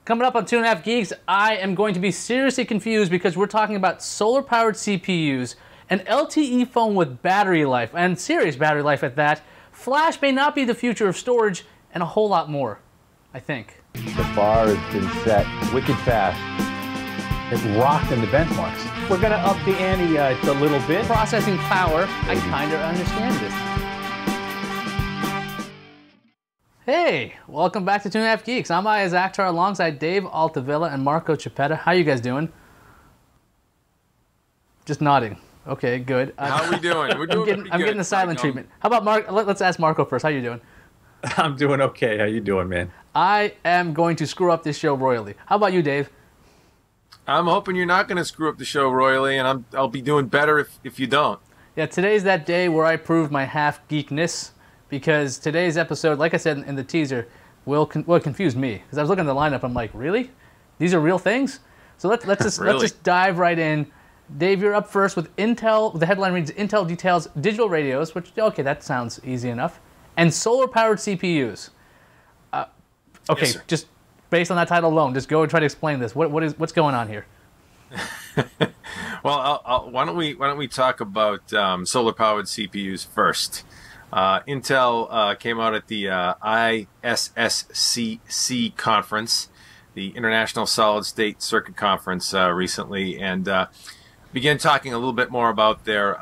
Coming up on 2.5 Geeks, I am going to be seriously confused because we're talking about solar-powered CPUs, an LTE phone with battery life, and serious battery life at that. Flash may not be the future of storage, and a whole lot more, I think. The bar has been set wicked fast. It rocked in the benchmarks. We're going to up the ante a little bit. Processing power, I kind of understand this. Hey, welcome back to 2.5 Geeks. I'm Ayaz Akhtar alongside Dave Altavilla and Marco Chiappetta. How you guys doing? Just nodding. Okay, good. How are we doing? We're doing I'm getting the silent treatment. How about Mark? Let's ask Marco first. How you doing? I'm doing okay. How you doing, man? I am going to screw up this show royally. How about you, Dave? I'm hoping you're not going to screw up the show royally, and I'll be doing better if you don't. Yeah, today's that day where I prove my half-geekness, because today's episode, like I said in the teaser, will confuse me. Because I was looking at the lineup, I'm like, really? These are real things? So let's just dive right in. Dave, you're up first with Intel. The headline reads, Intel details digital radios, which, okay, that sounds easy enough, and solar-powered CPUs. Okay, yes, just based on that title alone, just go and try to explain this. What's going on here? Well, why don't we talk about solar-powered CPUs first? Intel came out at the ISSCC conference, the International Solid State Circuit Conference, recently, and began talking a little bit more about their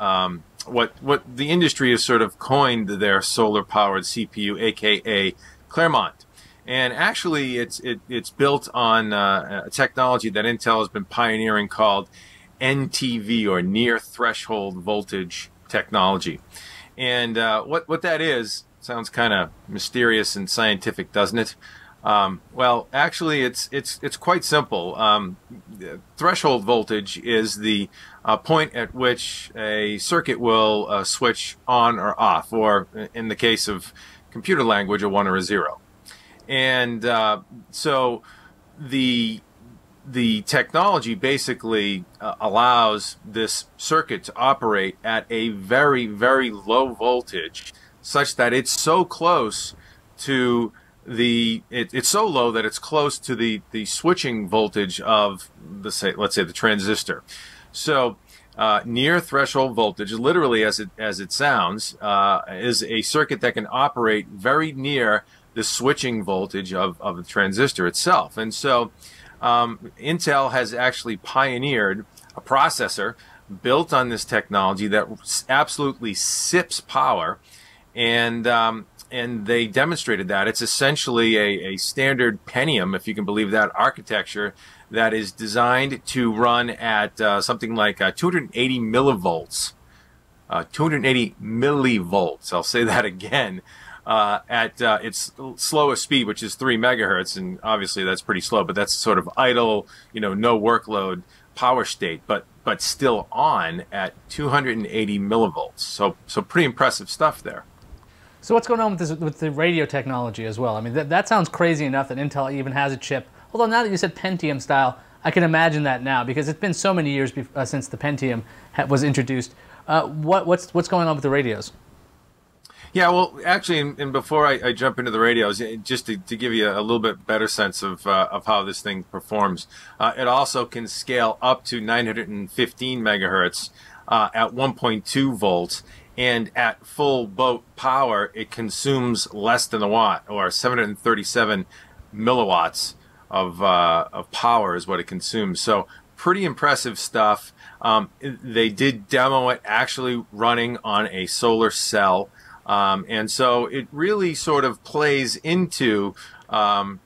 what the industry has sort of coined their solar-powered CPU, aka Claremont. And actually, it's built on a technology that Intel has been pioneering called NTV, or near threshold voltage technology. And what that is sounds kind of mysterious and scientific, doesn't it? Well, actually, it's quite simple. Threshold voltage is the point at which a circuit will switch on or off, or in the case of computer language, a 1 or a 0. And so the technology basically allows this circuit to operate at a very, very low voltage, such that it's so close to it's so low that it's close to the switching voltage of let's say the transistor. So near threshold voltage, literally as it sounds, is a circuit that can operate very near the switching voltage of the transistor itself. And so Intel has actually pioneered a processor built on this technology that absolutely sips power, and they demonstrated that. It's essentially a standard Pentium, if you can believe that, architecture that is designed to run at something like 280 millivolts. 280 millivolts. I'll say that again. At its slowest speed, which is 3 megahertz, and obviously that's pretty slow, but that's sort of idle, no workload power state, but still on at 280 millivolts. So pretty impressive stuff there. So what's going on with the radio technology as well? I mean, that sounds crazy enough that Intel even has a chip. Although now that you said Pentium style, I can imagine that now, because it's been so many years since the Pentium was introduced. What's going on with the radios? Yeah, well, actually, and before I jump into the radios, just to give you a little bit better sense of how this thing performs, it also can scale up to 915 megahertz at 1.2 volts, and at full boat power, it consumes less than a watt, or 737 milliwatts of power is what it consumes. So pretty impressive stuff. They did demo it actually running on a solar cell. And so it really sort of plays into, or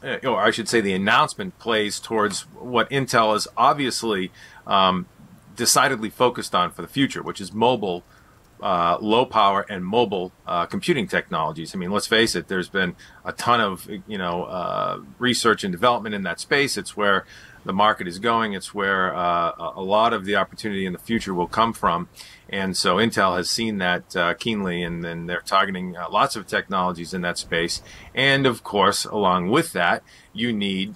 I should say the announcement plays towards what Intel is obviously decidedly focused on for the future, which is mobile, low power and mobile computing technologies. I mean, let's face it, there's been a ton of, research and development in that space. It's where the market is going. It's where a lot of the opportunity in the future will come from. And so Intel has seen that keenly, and then they're targeting lots of technologies in that space. And of course, along with that, you need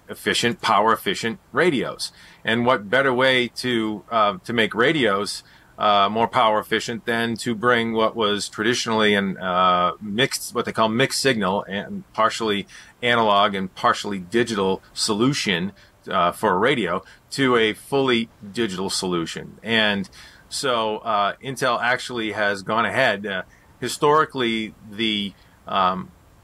power efficient radios. And what better way to make radios more power efficient than to bring what was traditionally an mixed, what they call mixed signal, and partially analog and partially digital solution for a radio to a fully digital solution. And so Intel actually has gone ahead. Historically, the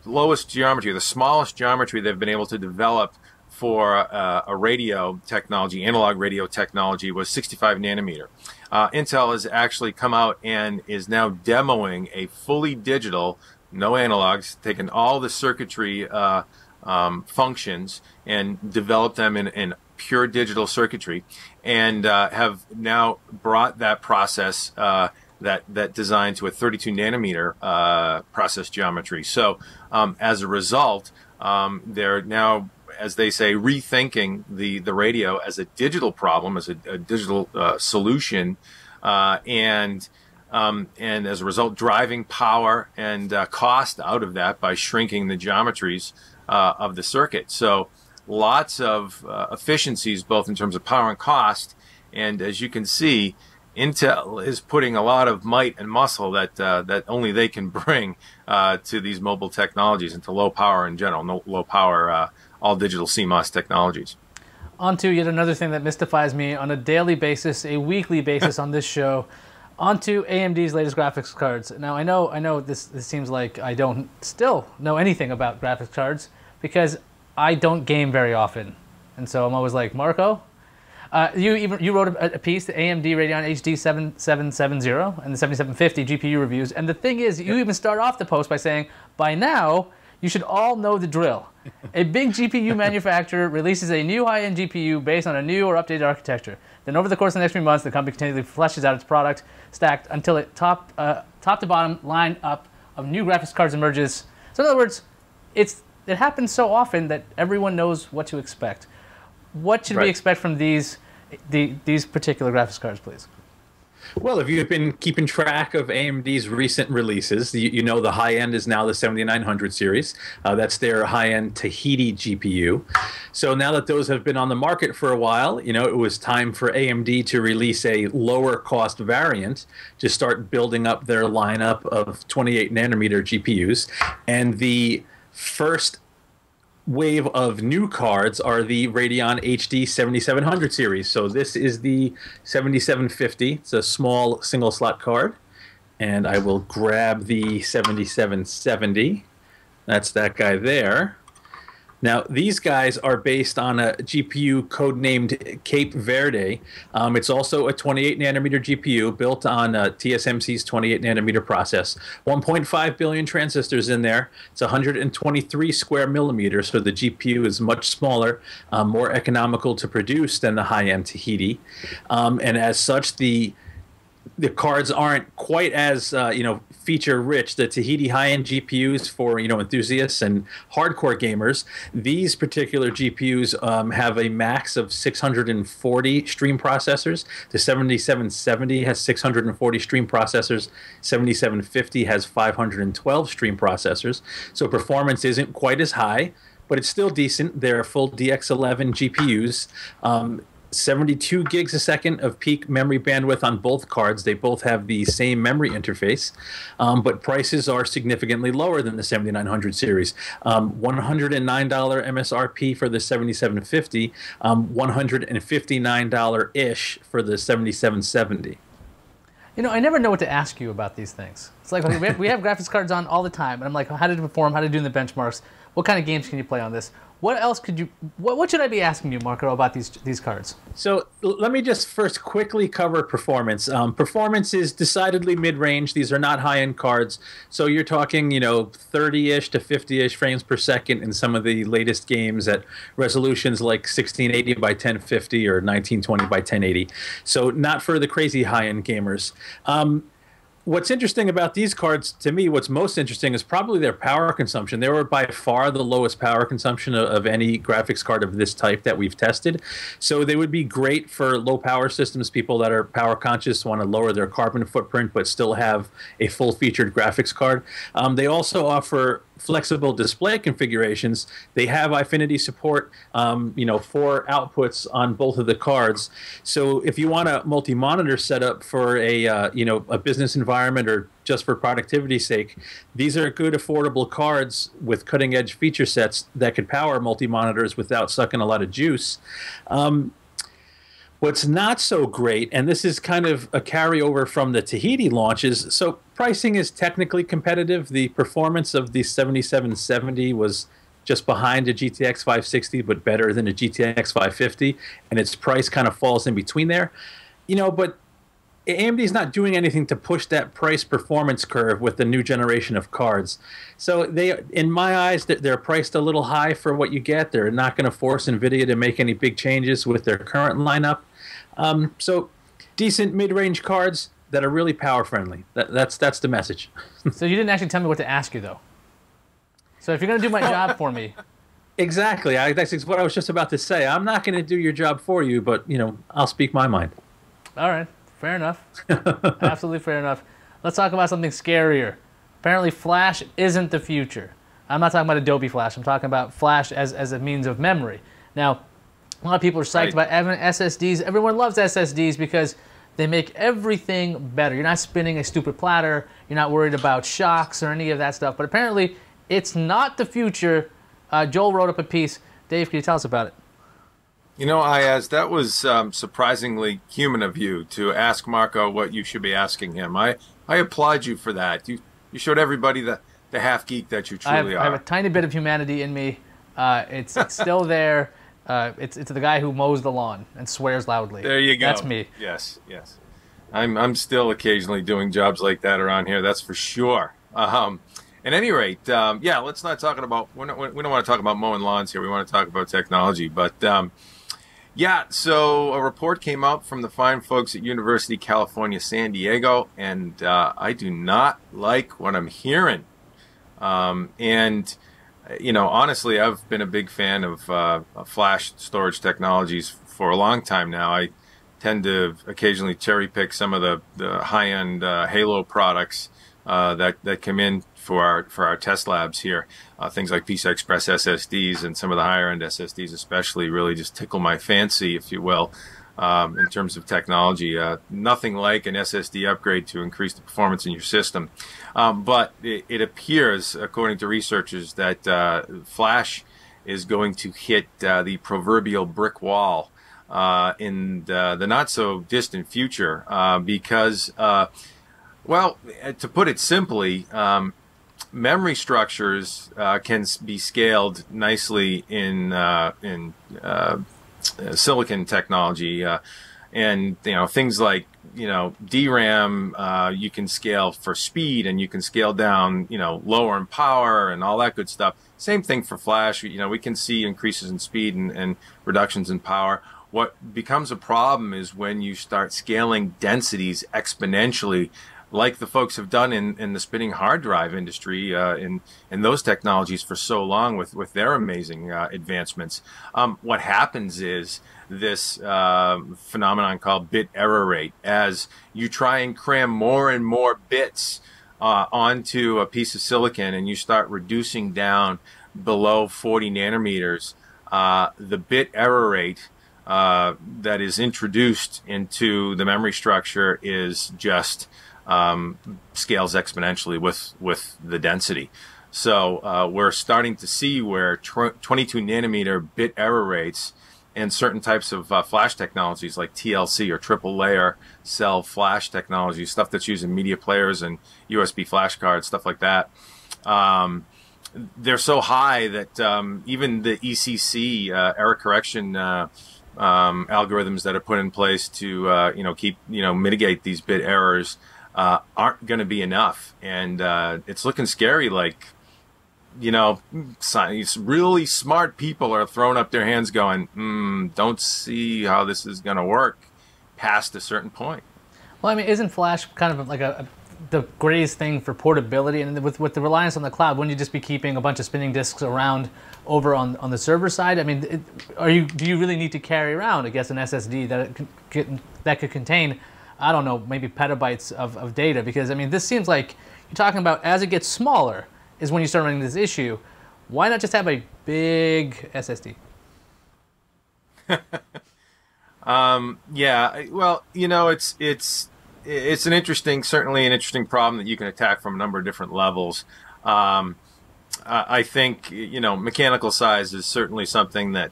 lowest geometry, the smallest geometry they've been able to develop for a radio technology, analog radio technology, was 65 nanometer. Intel has actually come out and is now demoing a fully digital, no analogs, taken all the circuitry functions and developed them in pure digital circuitry, and have now brought that process, that design, to a 32 nanometer process geometry. So as a result, they're now, as they say, rethinking the radio as a digital problem, as a digital solution, and as a result, driving power and cost out of that by shrinking the geometries of the circuit. So lots of efficiencies, both in terms of power and cost. And as you can see, Intel is putting a lot of might and muscle that only they can bring to these mobile technologies and to low power in general, low power all digital CMOS technologies. On to yet another thing that mystifies me on a daily basis, a weekly basis on this show. On to AMD's latest graphics cards. Now I know this seems like I don't still know anything about graphics cards because I don't game very often, and so I'm always like, Marco, you wrote a piece, the AMD Radeon HD 7770 and the 7750 GPU reviews, and the thing is, you even start off the post by saying, by now you should all know the drill. A big GPU manufacturer releases a new high-end GPU based on a new or updated architecture. Then over the course of the next few months, the company continually fleshes out its product stacked until it top to bottom line up of new graphics cards emerges. So in other words, it happens so often that everyone knows what to expect. What should we expect from these particular graphics cards, please? Well, if you've been keeping track of AMD's recent releases, you know the high end is now the 7900 series. That's their high-end Tahiti GPU. So now that those have been on the market for a while, you know, it was time for AMD to release a lower cost variant to start building up their lineup of 28 nanometer GPUs. And the first wave of new cards are the Radeon HD 7700 series. So this is the 7750. It's a small single slot card. And I will grab the 7770. That's that guy there. Now, these guys are based on a GPU codenamed Cape Verde. It's also a 28-nanometer GPU built on TSMC's 28-nanometer process. 1.5 billion transistors in there. It's 123 square millimeters, so the GPU is much smaller, more economical to produce than the high-end Tahiti. And as such, the cards aren't quite as feature rich. The Tahiti high-end GPUs for enthusiasts and hardcore gamers. These particular GPUs have a max of 640 stream processors. The 7770 has 640 stream processors. 7750 has 512 stream processors. So performance isn't quite as high, but it's still decent. They're full DX11 GPUs. 72 gigs a second of peak memory bandwidth on both cards. They both have the same memory interface, but prices are significantly lower than the 7900 series. $109 MSRP for the 7750, $159-ish for the 7770. I never know what to ask you about these things. It's like we have graphics cards on all the time, and I'm like, how did it perform? How did it do in the benchmarks? What kind of games can you play on this? What else could you? What should I be asking you, Marco, about these cards? So let me just first quickly cover performance. Performance is decidedly mid-range. These are not high-end cards. So you're talking, 30-ish to 50-ish frames per second in some of the latest games at resolutions like 1680 by 1050 or 1920 by 1080. So not for the crazy high-end gamers. What's interesting about these cards, to me, what's most interesting is probably their power consumption. They were by far the lowest power consumption of any graphics card of this type that we've tested. So they would be great for low power systems, people that are power conscious, want to lower their carbon footprint, but still have a full-featured graphics card. They also offer flexible display configurations. They have Eyefinity support, 4 outputs on both of the cards. So if you want a multi-monitor setup for a business environment or just for productivity's sake, these are good, affordable cards with cutting-edge feature sets that could power multi-monitors without sucking a lot of juice. What's not so great, and this is kind of a carryover from the Tahiti launches, so pricing is technically competitive. The performance of the 7770 was just behind a GTX 560, but better than a GTX 550, and its price kind of falls in between there. But AMD is not doing anything to push that price performance curve with the new generation of cards. So they, in my eyes, they're priced a little high for what you get. They're not going to force NVIDIA to make any big changes with their current lineup. So decent mid-range cards that are really power friendly. That's the message. So you didn't actually tell me what to ask you, though. So if you're going to do my job for me. Exactly. That's what I was just about to say. I'm not going to do your job for you, but, I'll speak my mind. All right. Fair enough. Absolutely fair enough. Let's talk about something scarier. Apparently, Flash isn't the future. I'm not talking about Adobe Flash. I'm talking about Flash as a means of memory. Now, a lot of people are psyched about SSDs. Everyone loves SSDs because they make everything better. You're not spinning a stupid platter. You're not worried about shocks or any of that stuff. But apparently, it's not the future. Joel wrote up a piece. Dave, can you tell us about it? Ayaz, that was surprisingly human of you to ask Marco what you should be asking him. I applaud you for that. You showed everybody the half geek that you truly are. I have a tiny bit of humanity in me. It's still there. It's the guy who mows the lawn and swears loudly. There you go. That's me. Yes. I'm still occasionally doing jobs like that around here. That's for sure. At any rate, let's not talking about. We don't want to talk about mowing lawns here. We want to talk about technology. But so a report came out from the fine folks at University of California, San Diego, and I do not like what I'm hearing. Honestly, I've been a big fan of flash storage technologies for a long time now. I tend to occasionally cherry pick some of the high-end Halo products that come in for our test labs here. Things like PCI Express SSDs and some of the higher-end SSDs especially really just tickle my fancy, if you will, in terms of technology. Nothing like an SSD upgrade to increase the performance in your system. But it appears, according to researchers, that Flash is going to hit the proverbial brick wall in the not-so-distant future because, to put it simply, memory structures can be scaled nicely in silicon technology, and things like DRAM you can scale for speed, and you can scale down lower in power and all that good stuff. Same thing for Flash. We can see increases in speed and reductions in power. What becomes a problem is when you start scaling densities exponentially, like the folks have done in the spinning hard drive industry, in those technologies for so long with their amazing advancements. What happens is this phenomenon called bit error rate. As you try and cram more and more bits onto a piece of silicon and you start reducing down below 40 nanometers, the bit error rate that is introduced into the memory structure is just scales exponentially with the density. So we're starting to see where 22 nanometer bit error rates and certain types of flash technologies like TLC or triple layer cell flash technology, stuff that's used in media players and USB flash cards, stuff like that. They're so high that even the ECC error correction algorithms that are put in place to mitigate these bit errors aren't going to be enough, and it's looking scary. Like, really smart people are throwing up their hands going, don't see how this is going to work past a certain point. Well, I mean, isn't Flash kind of like the greatest thing for portability, and with the reliance on the cloud, wouldn't you just be keeping a bunch of spinning disks around over on the server side? I mean, do you really need to carry around, I guess, an SSD that could contain, I don't know, maybe petabytes of data? Because I mean, this seems like you're talking about as it gets smaller is when you start running this issue. Why not just have a big SSD? Yeah, well, you know, it's an interesting, certainly an interesting problem that you can attack from a number of different levels. I think, you know, mechanical size is certainly something that,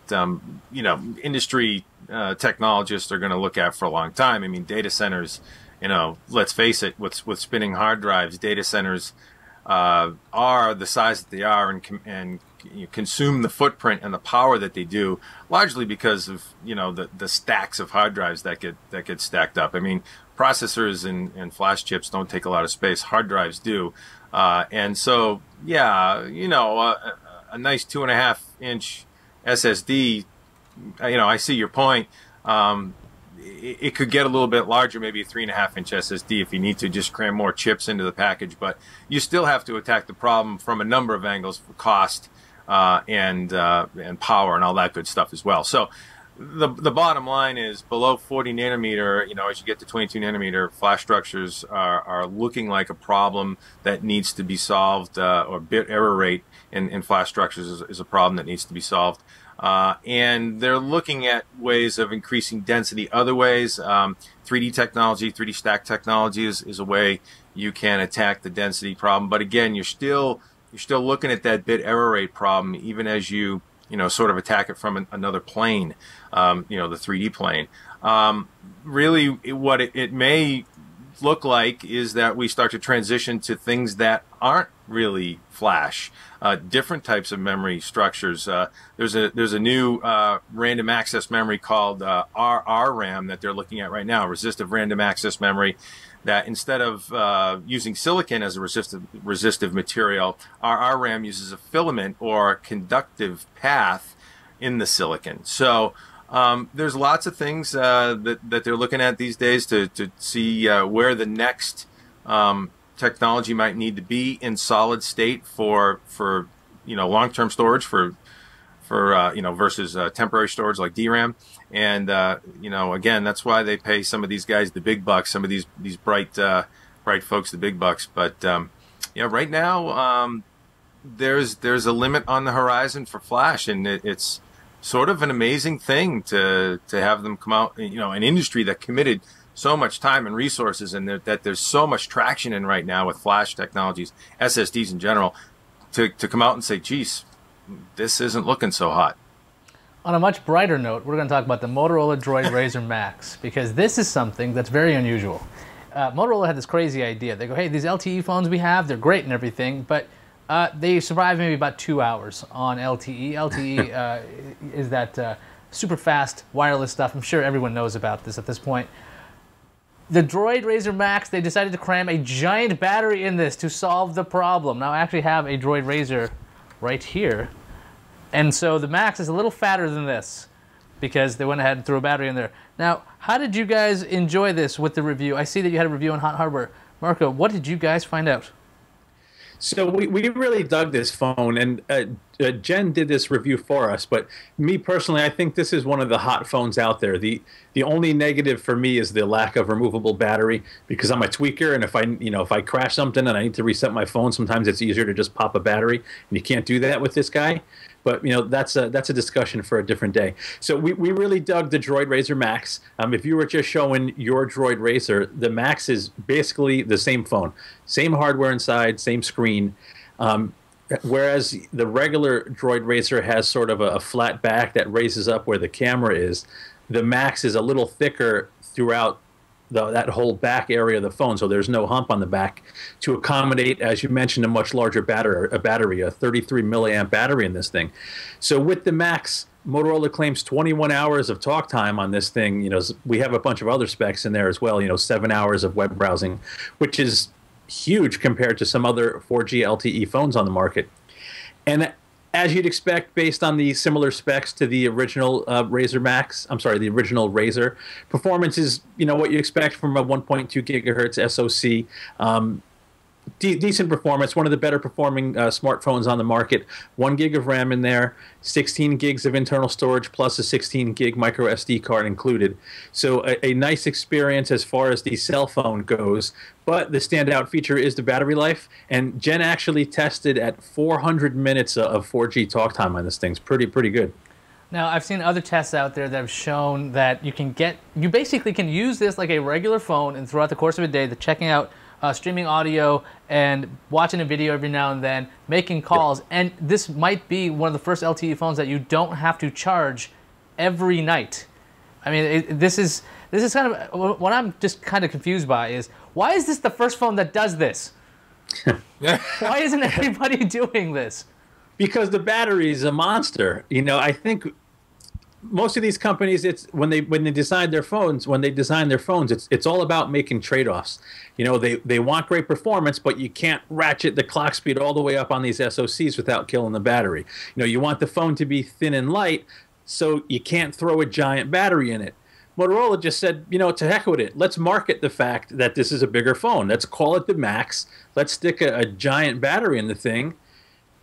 you know, industry technologists are going to look at for a long time. I mean, data centers, you know, let's face it, with spinning hard drives, data centers are the size that they are and you consume the footprint and the power that they do, largely because of, you know, the stacks of hard drives that get stacked up. I mean, processors and flash chips don't take a lot of space. Hard drives do. And so, yeah, you know, a nice 2.5-inch SSD, you know, I see your point. It could get a little bit larger, maybe a 3.5-inch SSD if you need to just cram more chips into the package. But you still have to attack the problem from a number of angles for cost and power and all that good stuff as well. So the bottom line is below 40 nanometer, you know, as you get to 22 nanometer, flash structures are looking like a problem that needs to be solved, or bit error rate in flash structures is a problem that needs to be solved. And they're looking at ways of increasing density other ways. 3D technology, 3D stack technology is a way you can attack the density problem. But again, you're still looking at that bit error rate problem, even as you know, sort of attack it from another plane, you know, the 3D plane. Really, what it may look like is that we start to transition to things that aren't really flash, different types of memory structures. There's a new random access memory called RRAM that they're looking at right now, resistive random access memory, that instead of using silicon as a resistive material, RRAM uses a filament or a conductive path in the silicon. So there's lots of things that they're looking at these days to see where the next technology might need to be in solid state for you know, long-term storage for you know, versus temporary storage like DRAM. And you know, again, that's why they pay some of these guys the big bucks, some of these bright folks the big bucks. But yeah, right now there's a limit on the horizon for flash, and it's sort of an amazing thing to have them come out, you know, an industry that committed so much time and resources, and that there's so much traction in right now with flash technologies, SSDs in general, to come out and say, geez, this isn't looking so hot. On a much brighter note, we're going to talk about the Motorola Droid Razr Max, because this is something that's very unusual. Motorola had this crazy idea. They go, hey, these LTE phones we have, they're great and everything, but they survive maybe about 2 hours on LTE. LTE is that super fast wireless stuff. I'm sure everyone knows about this at this point. The Droid Razr Max, they decided to cram a giant battery in this to solve the problem. Now I actually have a Droid Razr right here. And so the Max is a little fatter than this because they went ahead and threw a battery in there. Now, how did you guys enjoy this with the review? I see that you had a review on Hot Hardware. Marco, what did you guys find out? So we really dug this phone, and Jen did this review for us. But me personally, I think this is one of the hot phones out there. The only negative for me is the lack of removable battery, because I'm a tweaker, and if I crash something and I need to reset my phone, sometimes it's easier to just pop a battery, and you can't do that with this guy. But you know, that's a discussion for a different day. So we really dug the Droid Razr Max. If you were just showing your Droid Razr, the Max is basically the same phone, same hardware inside, same screen. Whereas the regular Droid Razr has sort of a flat back that raises up where the camera is, the Max is a little thicker throughout that whole back area of the phone, so there's no hump on the back to accommodate, as you mentioned, a much larger battery, a 33 milliamp battery in this thing. So with the Max, Motorola claims 21 hours of talk time on this thing. You know, we have a bunch of other specs in there as well. You know, 7 hours of web browsing, which is huge compared to some other 4G LTE phones on the market. And as you'd expect, based on the similar specs to the original Razr Max. I'm sorry, the original Razr. Performance is, what you expect from a 1.2 gigahertz SoC. Decent performance, one of the better performing smartphones on the market. 1 gig of RAM in there, 16 gigs of internal storage plus a 16 gig micro SD card included. So a nice experience as far as the cell phone goes. But the standout feature is the battery life. And Jen actually tested at 400 minutes of 4G talk time on this thing. It's pretty good. Now, I've seen other tests out there that have shown that you basically can use this like a regular phone, and throughout the course of a day, checking out streaming audio and watching a video every now and then, making calls, and this might be one of the first LTE phones that you don't have to charge every night. I mean, this is kind of what I'm just kind of confused by is, why is this the first phone that does this? Why isn't everybody doing this? Because the battery is a monster. I think most of these companies, it's when they design their phones, it's all about making trade-offs. They want great performance, but you can't ratchet the clock speed all the way up on these SoCs without killing the battery. You want the phone to be thin and light, so you can't throw a giant battery in it. Motorola just said, to heck with it. Let's market the fact that this is a bigger phone. Let's call it the Max. Let's stick a giant battery in the thing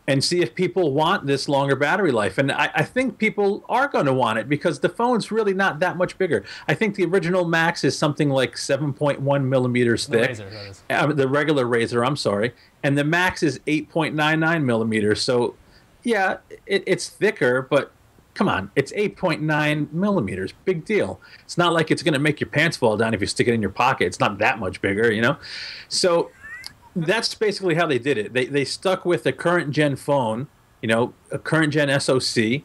and see if people want this longer battery life. And I think people are going to want it because the phone's really not that much bigger. I think the original Max is something like 7.1 millimeters thick. The Razr, that is. The regular Razr, I'm sorry. And the Max is 8.99 millimeters. So, yeah, it's thicker, but come on, it's 8.9 millimeters. Big deal. It's not like it's going to make your pants fall down if you stick it in your pocket. It's not that much bigger, So that's basically how they did it. They stuck with the current gen phone, a current gen SoC,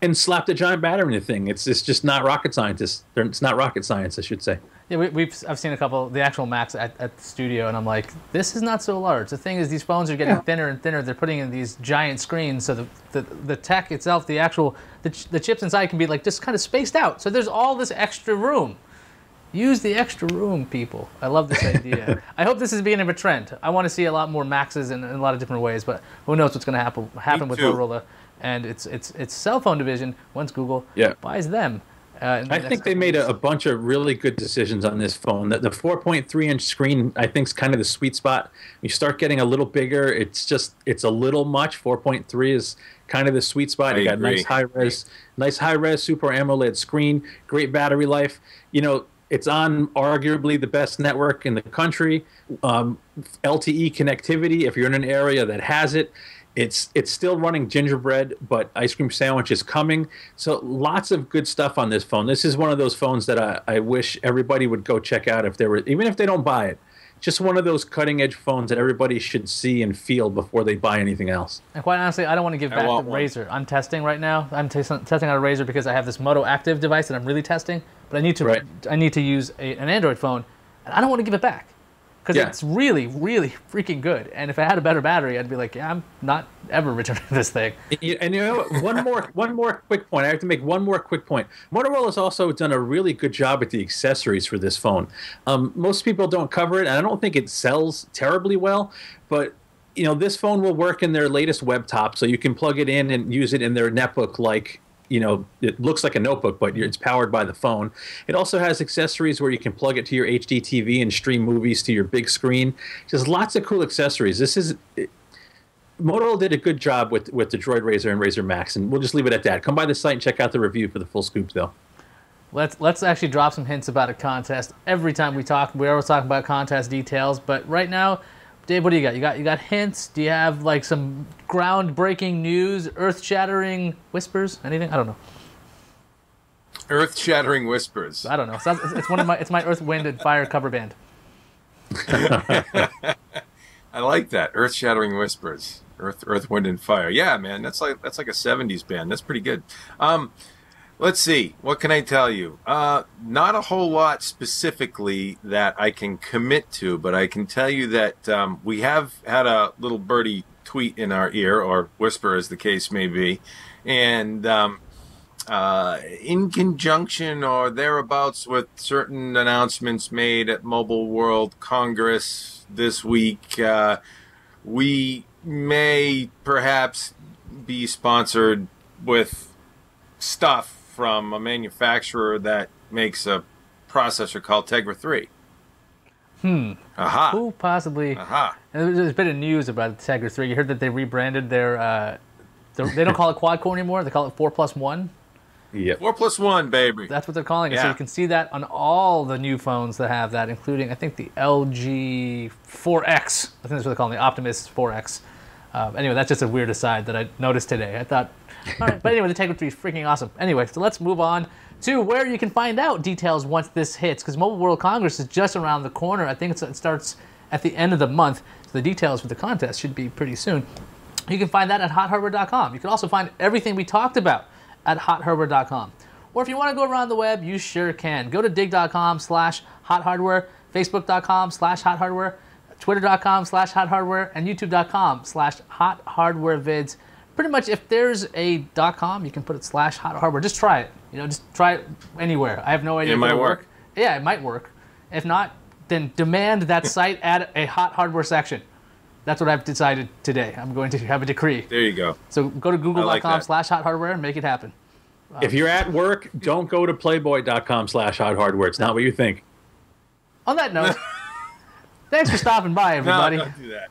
and slapped a giant battery in the thing. It's just not rocket scientists. It's not rocket science, I should say. Yeah, I've seen a couple, the actual Macs at the studio, and I'm like, this is not so large. The thing is, these phones are getting thinner and thinner. They're putting in these giant screens, so the tech itself, the chips inside can be like just kind of spaced out. So there's all this extra room. Use the extra room, people. I love this idea. I hope this is beginning of a trend. I want to see a lot more Maxes in a lot of different ways, but who knows what's going to happen with Motorola and its cell phone division once Google buys them. I think they made a bunch of really good decisions on this phone. The 4.3-inch screen, I think, is kind of the sweet spot. You start getting a little bigger, it's a little much. 4.3 is kind of the sweet spot. You got nice high res Super AMOLED screen, great battery life. It's on arguably the best network in the country. LTE connectivity, if you're in an area that has it. It's still running gingerbread, but ice cream sandwich is coming. So lots of good stuff on this phone. This is one of those phones that I wish everybody would go check out even if they don't buy it. Just one of those cutting-edge phones that everybody should see and feel before they buy anything else. And quite honestly, I don't want to give back the Razr. I'm testing right now. I'm testing out a Razr because I have this Moto Active device that I'm really testing. But I need to use an Android phone, and I don't want to give it back because it's really, really freaking good. And if I had a better battery, I'd be like, I'm not ever returning this thing. And one more quick point. I have to make one more quick point. Motorola's also done a really good job with the accessories for this phone. Most people don't cover it, and I don't think it sells terribly well, but this phone will work in their latest web top, so you can plug it in and use it in their netbook like it looks like a notebook, but it's powered by the phone. It also has accessories where you can plug it to your HD TV and stream movies to your big screen. Just lots of cool accessories. Motorola did a good job with the Droid Razr and Razr Max, and we'll just leave it at that. Come by the site and check out the review for the full scoop, though. Let's actually drop some hints about a contest. Every time we always talk about contest details, but right now, Dave, what do you got? You got hints? Do you have like some groundbreaking news, earth-shattering whispers? Anything? I don't know. Earth-shattering whispers. I don't know. It's my Earth, Wind, and Fire cover band. I like that. Earth-shattering whispers. Earth, Wind, and Fire. Yeah, man. That's like a '70s band. That's pretty good. Let's see. What can I tell you? Not a whole lot specifically that I can commit to, but I can tell you that we have had a little birdie tweet in our ear, or whisper as the case may be, and in conjunction or thereabouts with certain announcements made at Mobile World Congress this week, we may perhaps be sponsored with stuff from a manufacturer that makes a processor called Tegra 3. Aha. Who possibly? Aha. And there's a bit of news about the Tegra 3. You heard that they rebranded their. They don't call it quad core anymore. They call it 4+1. Yep. 4+1, baby. That's what they're calling it. Yeah. So you can see that on all the new phones that have that, including I think the LG 4X. I think that's what they're calling the Optimus 4X. Anyway, that's just a weird aside that I noticed today. I thought, all right. But anyway, the Tegra 3 is freaking awesome. Anyway, so let's move on to where you can find out details once this hits, because Mobile World Congress is just around the corner. I think it starts at the end of the month, so the details for the contest should be pretty soon. You can find that at HotHardware.com. You can also find everything we talked about at HotHardware.com. Or if you want to go around the web, you sure can. Go to dig.com/HotHardware, Facebook.com/HotHardware, Twitter.com/HotHardware, and YouTube.com/HotHardwareVids. Pretty much, if there's a .com, you can put it /HotHardware. Just try it. Just try it anywhere. I have no idea. It might work. Yeah, it might work. If not, then demand that site add a Hot Hardware section. That's what I've decided today. I'm going to have a decree. There you go. So go to google.com/HotHardware and make it happen. If you're at work, don't go to playboy.com/HotHardware. It's not what you think. On that note, thanks for stopping by, everybody. No, don't do that.